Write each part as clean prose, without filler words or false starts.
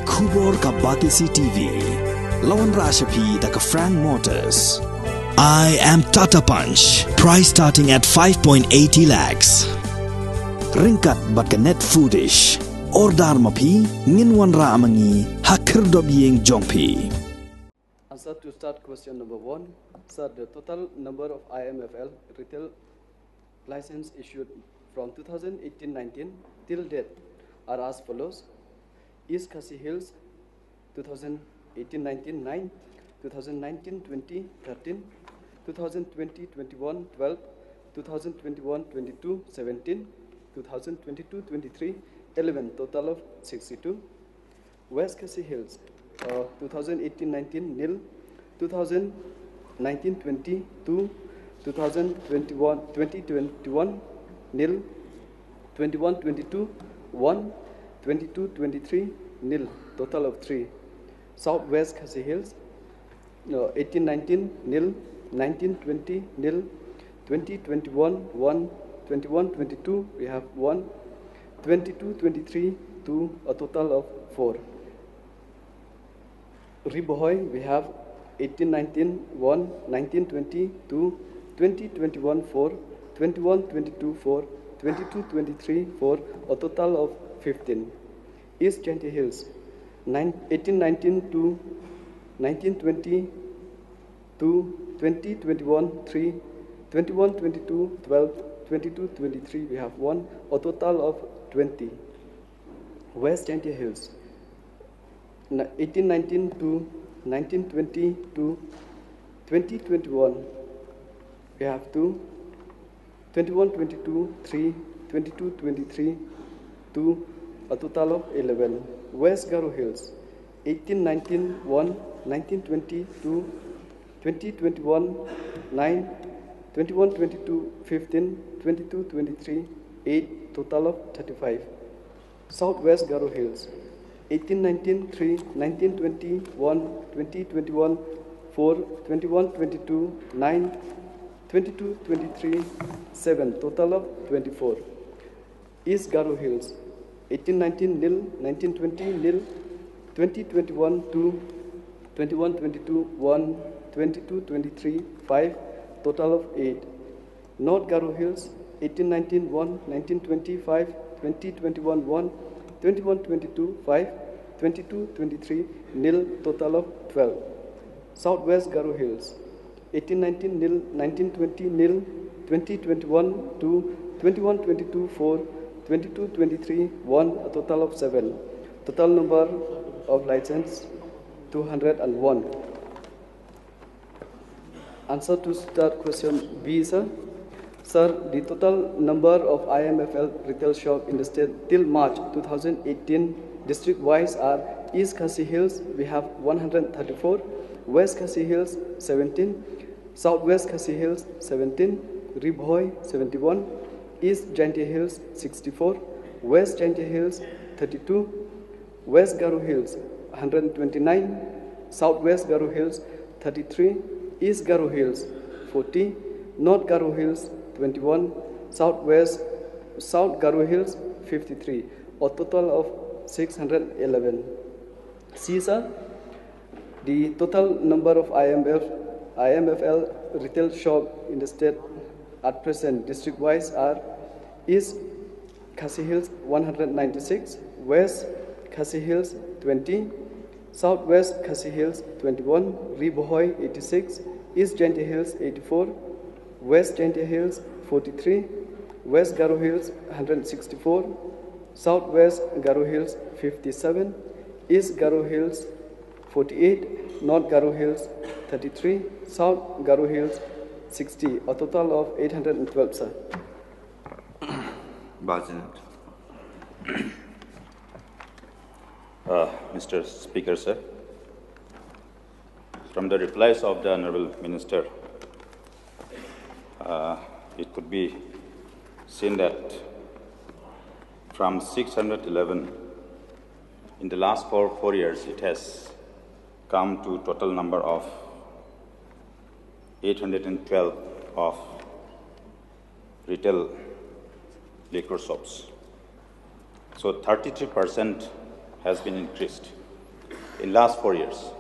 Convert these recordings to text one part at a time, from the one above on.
Kubor ka Batisi TV. Lawan Rashapi da ka Frank Motors. I am Tata Punch. Price starting at 5.80 lakhs. Ringkat bat ka net foodish. Ordar mapi nginwan ra amangi hakir dobyeng jongpi. Answer to start question number 1. Sir, the total number of IMFL retail license issued from 2018-19 till date are as follows. East Khasi Hills 2018-19 9, 2019-20 13, 2020-21 12, 2021-22 17, 2022-23 11, total of 62. West Khasi Hills 2018-19 nil, 2019-20 2, 2021 nil, 21-22 1, 22-23 nil, total of 3. Southwest Khasi Hills 18-19 nil, 19-20 nil, 20-21 1, 21-22 we have 1, 22-23 2, a total of 4. Ribohoi we have 18-19 1, 19-20 2, 20-21 4, 21-22 4, 22-23 4, a total of 15. East Chanty Hills 18-19 2, 19-20 2, 20-21 3, 21-22 12, 22-23 we have 1, a total of 20. West Chanty Hills 18-19 2, 19-20 2, 20-21 we have 2, 21-22 3, 22-23 2, a total of 11. West Garo Hills 18-19 1, 19-20 2, 20-21 9, 21-22 15, 22-23 8, total of 35. Southwest Garo Hills 18-19 3, 19-20 1, 20-21 4, 21-22 9, 22-23 7, total of 24. East Garo Hills 18-19 nil, 19-20 nil, 20-21 2, 21-22 1, 22-23 5, total of 8. North Garo Hills 18-19 1, 19-20 5, 20-21 1, 21-22 5, 22-23 nil, total of 12. Southwest Garo Hills 18-19 nil, 19-20 nil, 20-21 2, 21-22 4, 22-23 1, a total of 7. Total number of license 201. Answer to start question B, sir. Sir, the total number of IMFL retail shop in the state till March 2018 district-wise are East Khasi Hills, we have 134, West Khasi Hills 17, Southwest Khasi Hills 17, Ribhoi 71, East Jaintia Hills 64, West Jaintia Hills 32, West Garo Hills 129, Southwest Garo Hills 33, East Garo Hills 40, North Garo Hills 21, South Garo Hills 53, a total of 611. See, sir, the total number of IMFL retail shop in the state at present district-wise are East Khasi Hills 196, West Khasi Hills 20, Southwest Khasi Hills 21, Ribohoi 86, East Jaintia Hills 84, West Jaintia Hills 43, West Garo Hills 164, Southwest Garo Hills 57, East Garo Hills 48, North Garo Hills 33, South Garo Hills 60, a total of 812, sir. Mr. Speaker, sir, from the replies of the Honorable Minister, it could be seen that from 611 in the last four years, it has come to total number of 812 of retail liquor shops. So 33% has been increased. in last 4 years.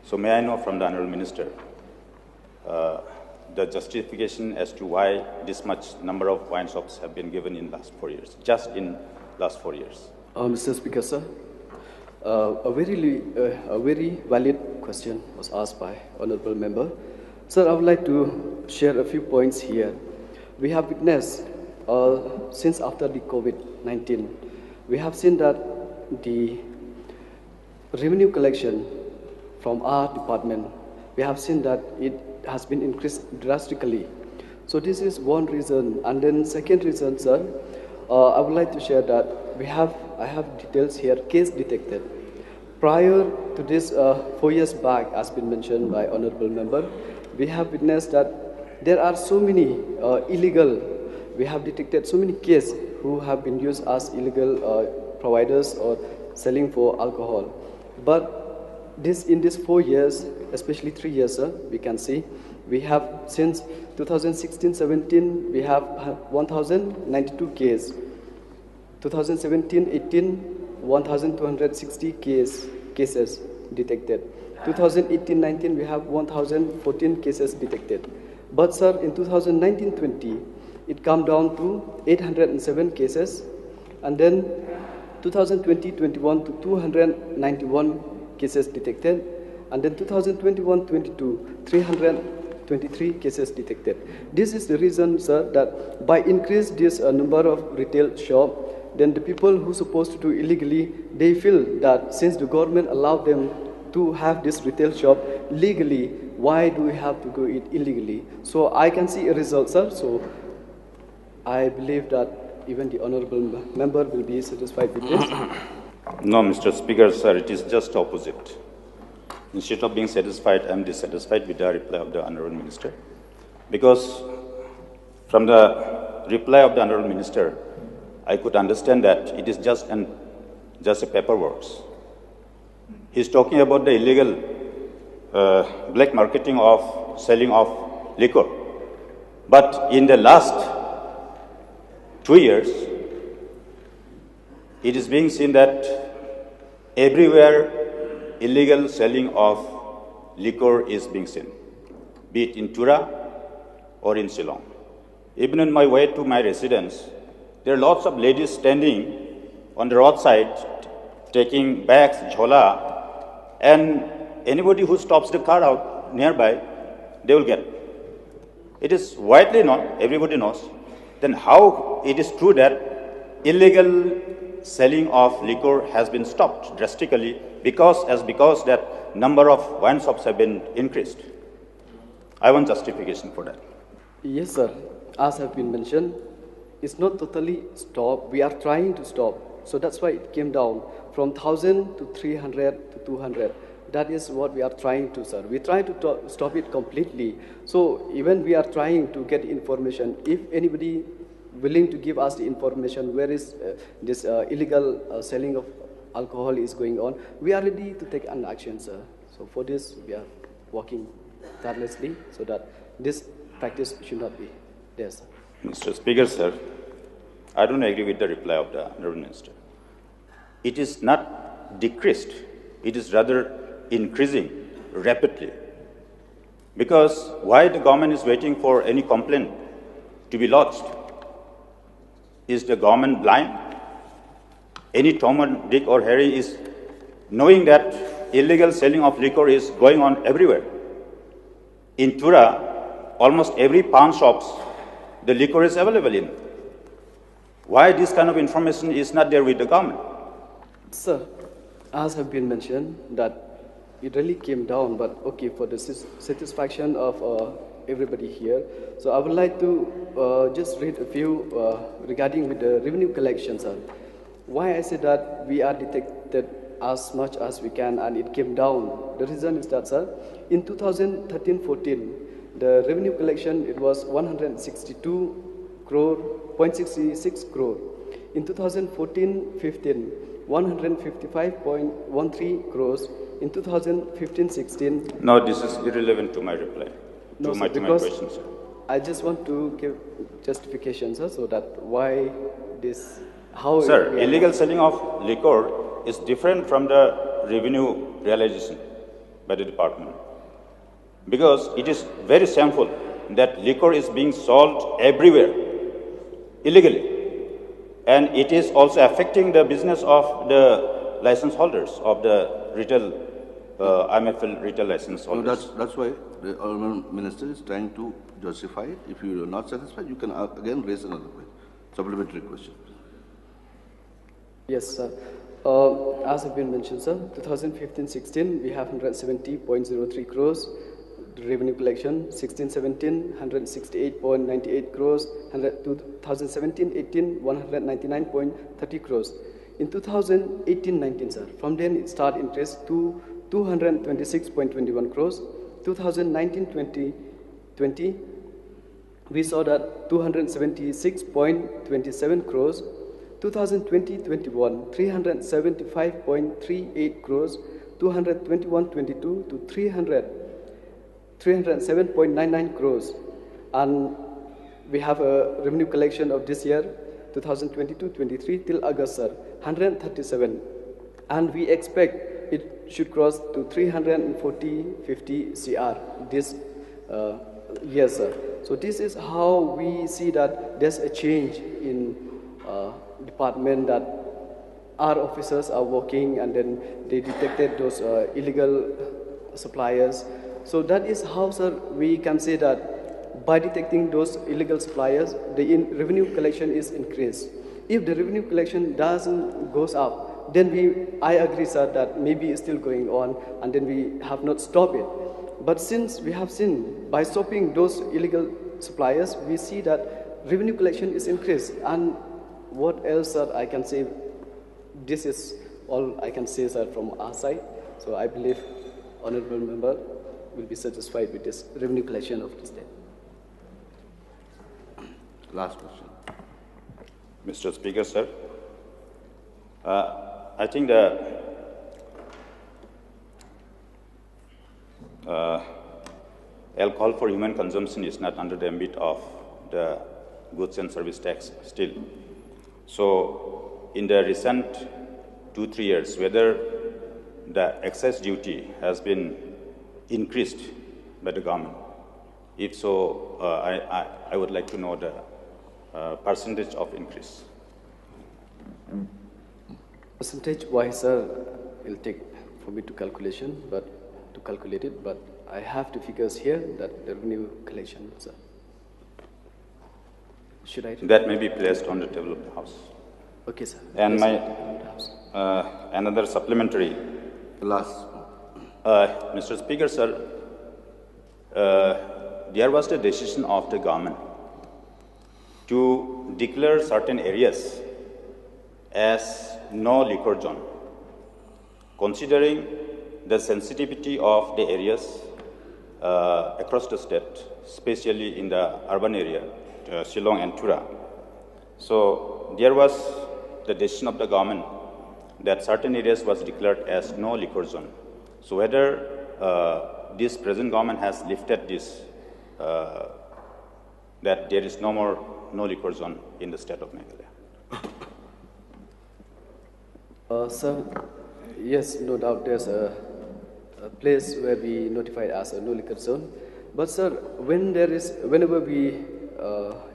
So may I know from the Honorable Minister the justification as to why this much number of wine shops have been given in last 4 years, just in last 4 years? Mr. Speaker, sir, a very valid question was asked by Honorable Member. Sir, I would like to share a few points here. We have witnessed, since after the COVID-19, we have seen that the revenue collection from our department, we have seen that it has been increased drastically. So this is one reason. And then second reason, sir, I would like to share that I have details here, case detected. Prior to this 4 years back, as been mentioned by Honorable Member, we have witnessed that there are so many we have detected so many cases who have been used as illegal providers or selling for alcohol. But in these 4 years, especially 3 years, sir, we can see, we have since 2016-17, we have 1,092 cases. 2017-18, 1,260 cases detected. 2018-19, we have 1,014 cases detected. But sir, in 2019-20, it came down to 807 cases, and then 2020-21 to 291 cases detected, and then 2021-22, 323 cases detected. This is the reason, sir, that by increase this number of retail shop, then the people who are supposed to do illegally, they feel that since the government allowed them to have this retail shop legally, why do we have to do it illegally? So I can see a result, sir. So I believe that even the Honorable Member will be satisfied with this. No, Mr. Speaker, sir, it is just opposite. Instead of being satisfied, I am dissatisfied with the reply of the Honorable Minister. Because from the reply of the Honorable Minister, I could understand that it is just a paperwork. He is talking about the illegal black marketing of selling of liquor. But in the last 2 years, it is being seen that everywhere illegal selling of liquor is being seen, be it in Tura or in Shillong. Even on my way to my residence, there are lots of ladies standing on the roadside taking bags, jhola, and anybody who stops the car out nearby, they will get. It is widely known, everybody knows. Then how it is true that illegal selling of liquor has been stopped drastically because that number of wine shops have been increased? I want justification for that. Yes, sir. As have been mentioned, it's not totally stopped. We are trying to stop. So that's why it came down from 1,000 to 300 to 200. That is what we are trying to, sir. We try to stop it completely. So even we are trying to get information. If anybody willing to give us the information where is this illegal selling of alcohol is going on, we are ready to take an action, sir. So for this, we are working tirelessly so that this practice should not be there, sir. Mr. Speaker, sir, I don't agree with the reply of the Honourable Minister. It is not decreased. It is rather increasing rapidly. Because why the government is waiting for any complaint to be lodged? Is the government blind? Any Tom, Dick or Harry is knowing that illegal selling of liquor is going on everywhere. In Tura, almost every pawn shops, the liquor is available in. Why this kind of information is not there with the government? Sir, as have been mentioned, that it really came down, but okay, for the satisfaction of everybody here. So I would like to just read a few regarding with the revenue collection, sir. Why I say that we are detected as much as we can and it came down. The reason is that, sir, in 2013-14, the revenue collection, it was 162 crore, 0.66 crore. In 2014-15, 155.13 crores. In 2015-16... No, this is irrelevant to my reply, to my question, sir. I just want to give justification, sir, so that why this... Sir, illegal selling of liquor is different from the revenue realization by the department. Because it is very shameful that liquor is being sold everywhere illegally. And it is also affecting the business of the license holders of the retail, IMFL retail license holders. No, that's why the Honourable Minister is trying to justify it. If you are not satisfied, you can again raise another question, supplementary question. Yes, sir. As have been mentioned, sir, 2015-16, we have 170.03 crores revenue collection, 16-17, 168.98 crores, 2017-18, 199.30 crores. In 2018-19, sir, from then it started increase to 226.21 crores. 2019-20, we saw that 276.27 crores. 2020-21, 375.38 crores. 221-22 to 307.99 crores. And we have a revenue collection of this year, 2022-23 till August, sir, 137. And we expect it should cross to 340-50 CR this year, sir. So this is how we see that there's a change in department, that our officers are working and then they detected those illegal suppliers. So that is how, sir, we can say that by detecting those illegal suppliers, the revenue collection is increased. If the revenue collection goes up, then I agree, sir, that maybe it's still going on and then we have not stopped it. But since we have seen, by stopping those illegal suppliers, we see that revenue collection is increased. And what else, sir, I can say? This is all I can say, sir, from our side. So I believe Honourable Member will be satisfied with this revenue collection of the state. Last question. Mr. Speaker, sir, I think the alcohol for human consumption is not under the ambit of the goods and service tax still. So in the recent 2-3 years, whether the excise duty has been increased by the government. If so, I would like to know the percentage of increase. Percentage-wise, sir, it'll take for me to calculate it, but I have the figures here that the revenue collection, sir. Should I? That may be placed on the table of the House. Okay, sir. And yes, my another supplementary. Last. Mr. Speaker, sir, there was the decision of the government to declare certain areas as no liquor zone, considering the sensitivity of the areas across the state, especially in the urban area, Shillong and Tura. So there was the decision of the government that certain areas was declared as no liquor zone. So whether this present government has lifted this, that there is no liquor zone in the state of Meghalaya. Sir, yes, no doubt there's a place where we notified as a no liquor zone. But sir, whenever we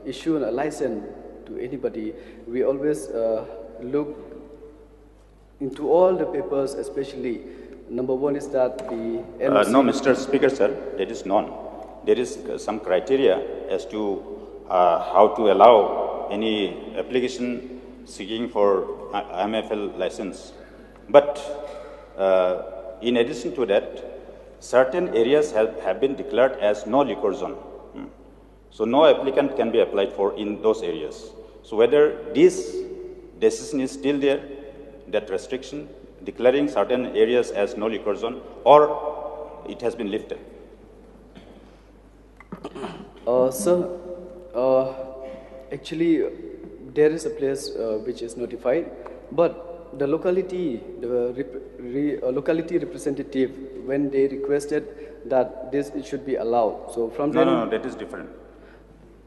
issue a license to anybody, we always look into all the papers, especially number one is that the NOC. No, Mr. Speaker, sir, that is none. There is some criteria as to how to allow any application seeking for IMFL license. But in addition to that, certain areas have been declared as no liquor zone. So no applicant can be applied for in those areas. So whether this decision is still there, that restriction, declaring certain areas as no liquor zone, or it has been lifted? Sir, actually, there is a place which is notified, but the locality, locality representative, when they requested that it should be allowed. So from No, that is different.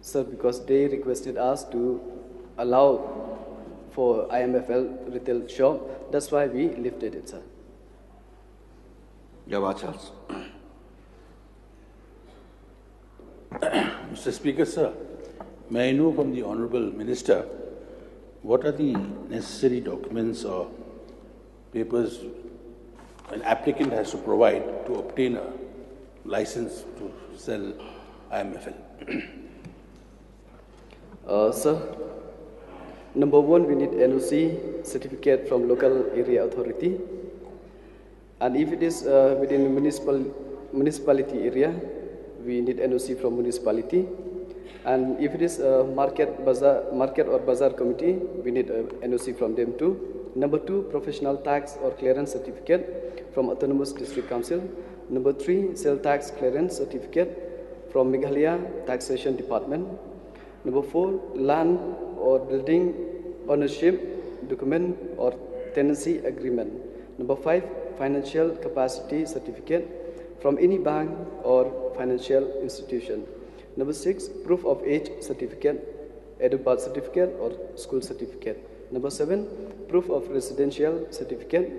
Sir, because they requested us to allow for IMFL retail shop, that's why we lifted it, sir. Jawad Charles. Mr. Speaker, sir, may I know from the Honourable Minister what are the necessary documents or papers an applicant has to provide to obtain a license to sell IMFL? Sir, number one, we need NOC certificate from local area authority. And if it is within municipality area, we need NOC from municipality. And if it is a market or bazaar committee, we need a NOC from them too. Number two, professional tax or clearance certificate from Autonomous District Council. Number three, sale tax clearance certificate from Meghalaya Taxation Department. Number four, land or building ownership document or tenancy agreement. Number five, financial capacity certificate from any bank or financial institution. Number six, proof of age certificate, either birth certificate or school certificate. Number seven, proof of residential certificate,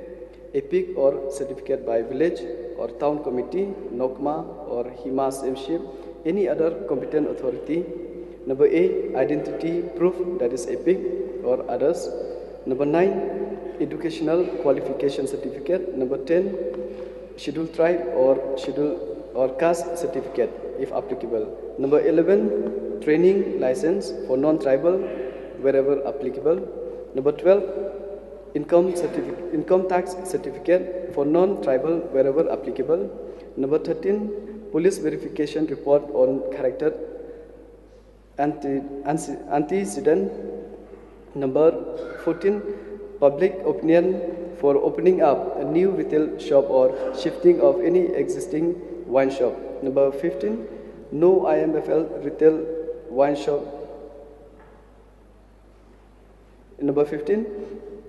EPIC or certificate by village or town committee, NOCMA or HIMAS MSHIP, any other competent authority. Number eight, identity proof, that is EPIC or others. Number nine, educational qualification certificate. Number 10, scheduled tribe or caste certificate, if applicable. Number 11, training license for non-tribal, wherever applicable. Number 12, income tax certificate for non-tribal, wherever applicable. Number 13, police verification report on character antecedent. Number 14, public opinion for opening up a new retail shop or shifting of any existing wine shop. Number 15, no IMFL retail wine shop. Number 15,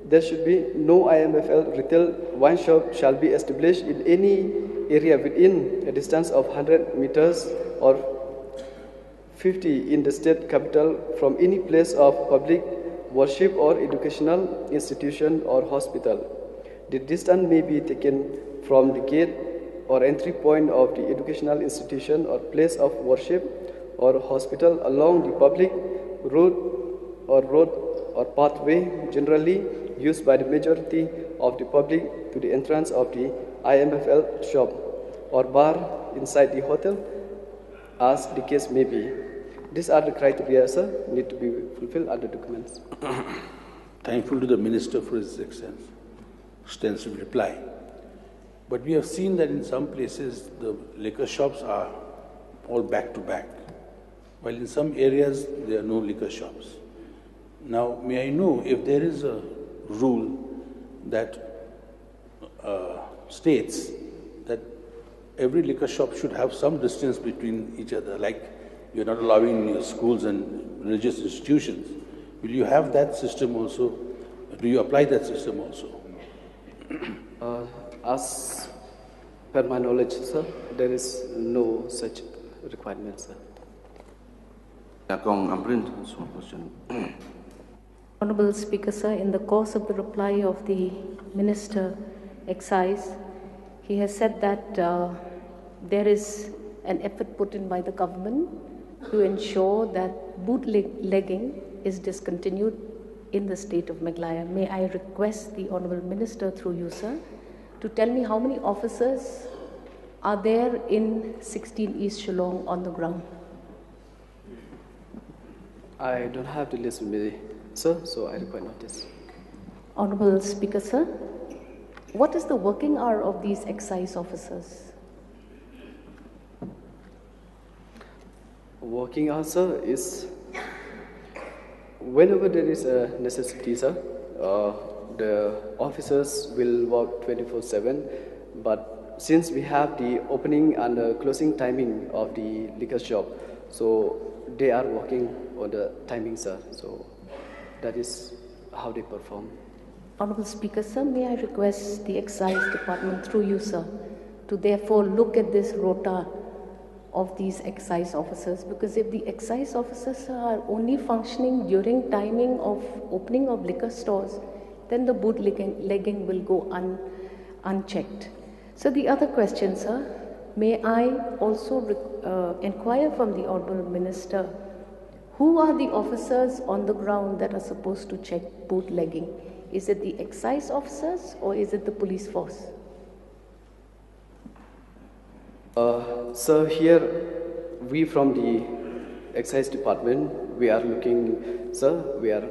there should be no IMFL retail wine shop shall be established in any area within a distance of 100 meters or 50 in the state capital from any place of public worship or educational institution or hospital. The distance may be taken from the gate or entry point of the educational institution or place of worship or hospital along the public road or pathway generally used by the majority of the public to the entrance of the IMFL shop or bar inside the hotel, as the case may be. These are the criteria, sir, need to be fulfilled other documents. Thankful to the Minister for his extensive reply. But we have seen that in some places the liquor shops are all back to back, while in some areas there are no liquor shops. Now, may I know if there is a rule that states that every liquor shop should have some distance between each other, like you're not allowing your schools and religious institutions. Will you have that system also? Do you apply that system also? As per my knowledge, sir, there is no such requirement, sir. Honourable Speaker, sir, in the course of the reply of the Minister Excise, he has said that there is an effort put in by the government to ensure that bootlegging is discontinued in the state of Meghalaya. May I request the Honourable Minister, through you, sir, to tell me how many officers are there in 16 East Shillong on the ground? I don't have the list with me, sir, so I require notice. Honourable Speaker, sir, what is the working hour of these excise officers? Working hours, sir, is whenever there is a necessity, sir, the officers will work 24/7. But since we have the opening and the closing timing of the liquor shop, so they are working on the timing, sir. So that is how they perform. Honourable Speaker, sir, may I request the Excise Department, through you, sir, to therefore look at this rota of these excise officers, because if the excise officers are only functioning during timing of opening of liquor stores, then the bootlegging will go unchecked. So the other question, sir, may I also inquire from the Honourable Minister, who are the officers on the ground that are supposed to check bootlegging? Is it the excise officers or is it the police force? Sir, here we from the excise department, we are looking, sir, we are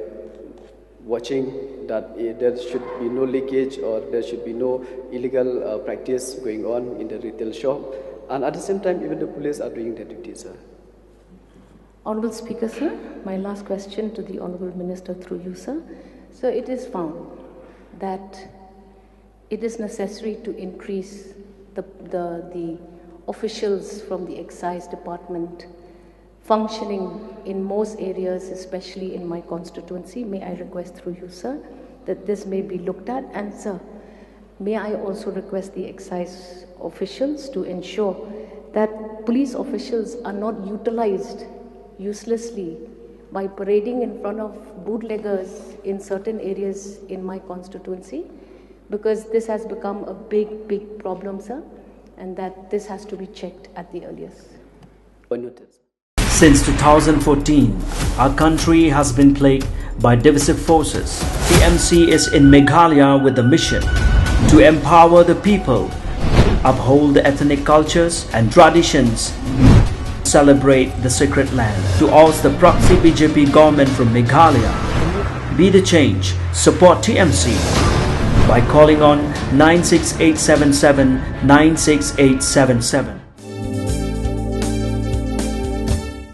watching that there should be no leakage or there should be no illegal practice going on in the retail shop. And at the same time, even the police are doing their duty, sir. Honourable Speaker, sir, my last question to the Honourable Minister through you, sir. So it is found that it is necessary to increase the officials from the excise department functioning in most areas, especially in my constituency. May I request through you, sir, that this may be looked at? And sir, may I also request the excise officials to ensure that police officials are not utilized uselessly by parading in front of bootleggers in certain areas in my constituency, because this has become a big problem, sir, and that this has to be checked at the earliest. Since 2014, our country has been plagued by divisive forces. TMC is in Meghalaya with the mission to empower the people, uphold the ethnic cultures and traditions, celebrate the sacred land. To oust the proxy BJP government from Meghalaya, be the change, support TMC by calling on 96877 96877.